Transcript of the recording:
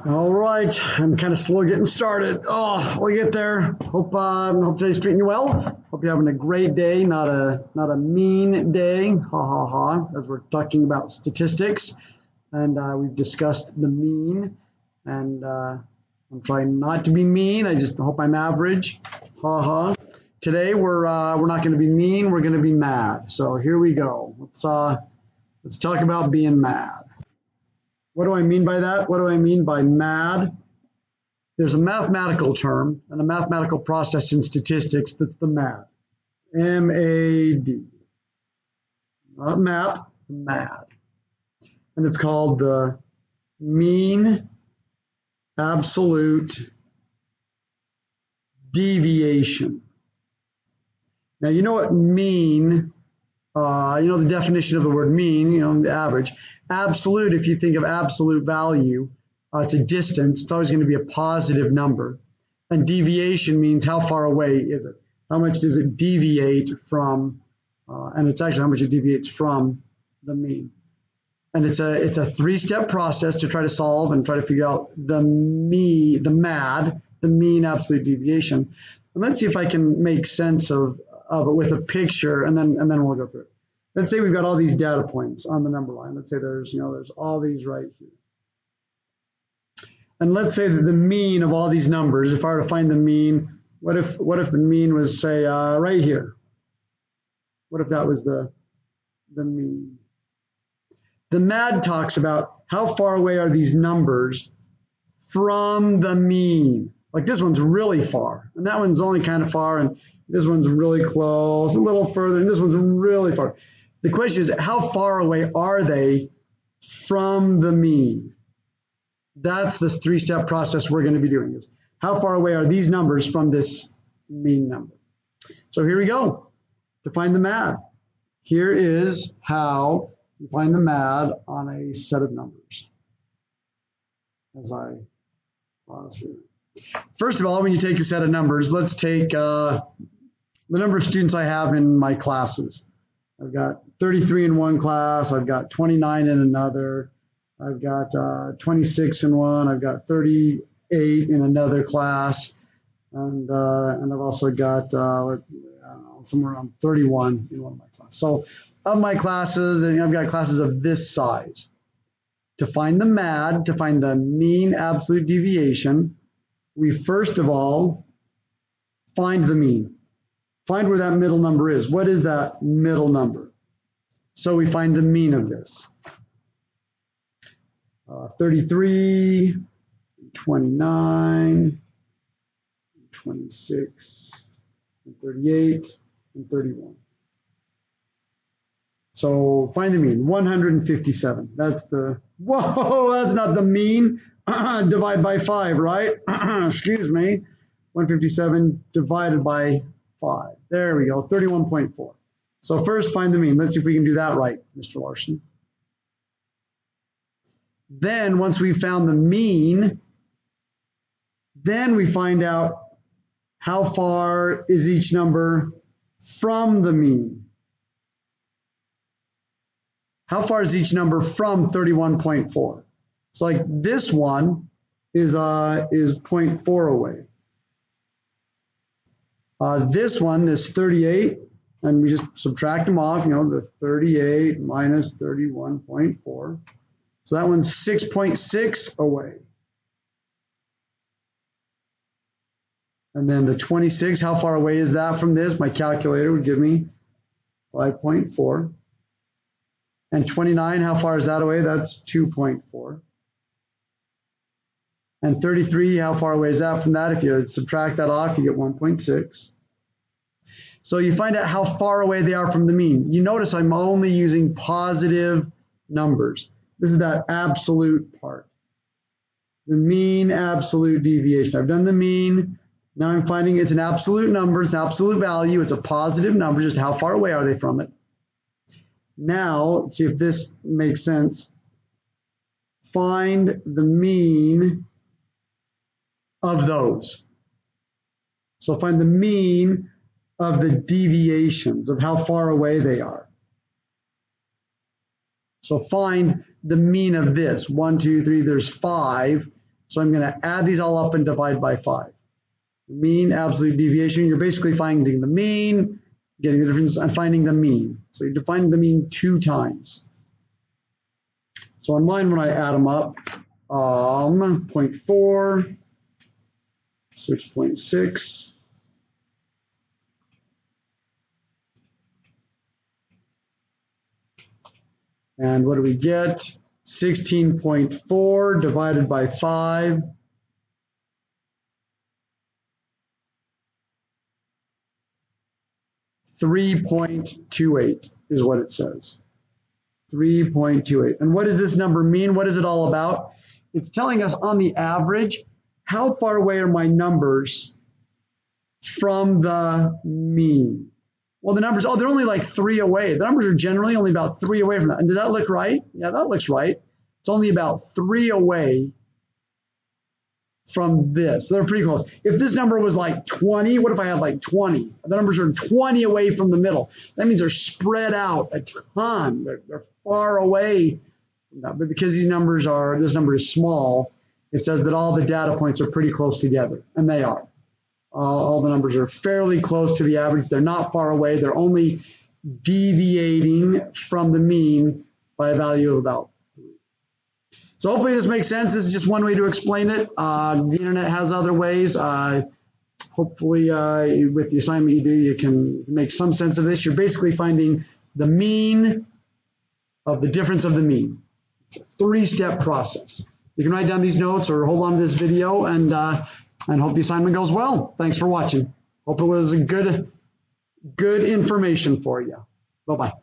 All right, I'm kind of slow getting started. Oh, we'll get there. Hope today's treating you well. Hope you're having a great day, not a mean day. Ha ha ha. As we're talking about statistics, and we've discussed the mean, and I'm trying not to be mean. I just hope I'm average. Ha ha. Today we're not going to be mean. We're going to be mad. So here we go. Let's talk about being mad. What do I mean by that? What do I mean by mad? There's a mathematical term and a mathematical process in statistics that's the MAD. M-A-D. Not map, MAD. And it's called the mean absolute deviation. Now, you know what mean, you know the definition of the word mean, you know, the average. Absolute, if you think of absolute value, it's a distance. It's always going to be a positive number. And deviation means how far away is it? How much does it deviate from, and it's actually how much it deviates from the mean. And it's a three-step process to try to solve and try to figure out the MAD, the mean absolute deviation. And let's see if I can make sense of it with a picture, and then we'll go through it. Let's say we've got all these data points on the number line. Let's say there's all these right here. And let's say that the mean of all these numbers, if I were to find the mean, what if the mean was, say, right here? What if that was the mean? The MAD talks about how far away are these numbers from the mean. Like this one's really far, and that one's only kind of far, and this one's really close, a little further, and this one's really far. The question is, how far away are they from the mean? That's this three-step process we're going to be doing. Is how far away are these numbers from this mean number? So here we go. To find the MAD. Here is how you find the MAD on a set of numbers. As I pause here. First of all, when you take a set of numbers, let's take the number of students I have in my classes. I've got 33 in one class, I've got 29 in another, I've got 26 in one, I've got 38 in another class, and I've also got I don't know, somewhere around 31 in one of my classes. So of my classes, I've got classes of this size. To find the MAD, to find the mean absolute deviation, we first of all find the mean. Find where that middle number is. What is that middle number? So we find the mean of this. 33, 29, 26, 38, and 31. So find the mean, 157. That's the, whoa, that's not the mean. Divide by 5, right? Excuse me. 157 divided by 5. There we go, 31.4. So first find the mean. Let's see if we can do that right, Mr. Larson. Then once we've found the mean, then we find out how far is each number from the mean. How far is each number from 31.4? So like this one is 0.4 away. This one, this 38, and we just subtract them off, you know, the 38 minus 31.4. So that one's 6.6 away. And then the 26, how far away is that from this? My calculator would give me 5.4. And 29, how far is that away? That's 2.4. And 33, how far away is that from that? If you subtract that off, you get 1.6. So you find out how far away they are from the mean. You notice I'm only using positive numbers. This is that absolute part. The mean absolute deviation. I've done the mean. Now I'm finding it's an absolute number, it's an absolute value, it's a positive number, just how far away are they from it. Now, let's see if this makes sense. Find the mean of those. So find the mean of the deviations, of how far away they are. So find the mean of this. 1, 2, 3, there's 5. So I'm going to add these all up and divide by 5. Mean, absolute deviation, you're basically finding the mean, getting the difference, and finding the mean. So you're defining the mean 2 times. So on mine, when I add them up, 0.4, 6.6, and what do we get? 16.4 divided by 5. 3.28 is what it says. 3.28. And what does this number mean? What is it all about? It's telling us on the average, how far away are my numbers from the mean? Well, the numbers, they're only like 3 away. The numbers are generally only about 3 away from that. And does that look right? Yeah, that looks right. It's only about 3 away from this. So they're pretty close. If this number was like 20, what if I had like 20? The numbers are 20 away from the middle. That means they're spread out a ton. They're far away from that. But because this number is small, it says that all the data points are pretty close together, and they are. All the numbers are fairly close to the average. They're not far away. They're only deviating from the mean by a value of about 3. So hopefully this makes sense. This is just one way to explain it. The internet has other ways. Hopefully with the assignment you do, you can make some sense of this. You're basically finding the mean of the difference of the mean. It's a 3-step process. You can write down these notes or hold on to this video and hope the assignment goes well. Thanks for watching. Hope it was a good information for you. Bye-bye.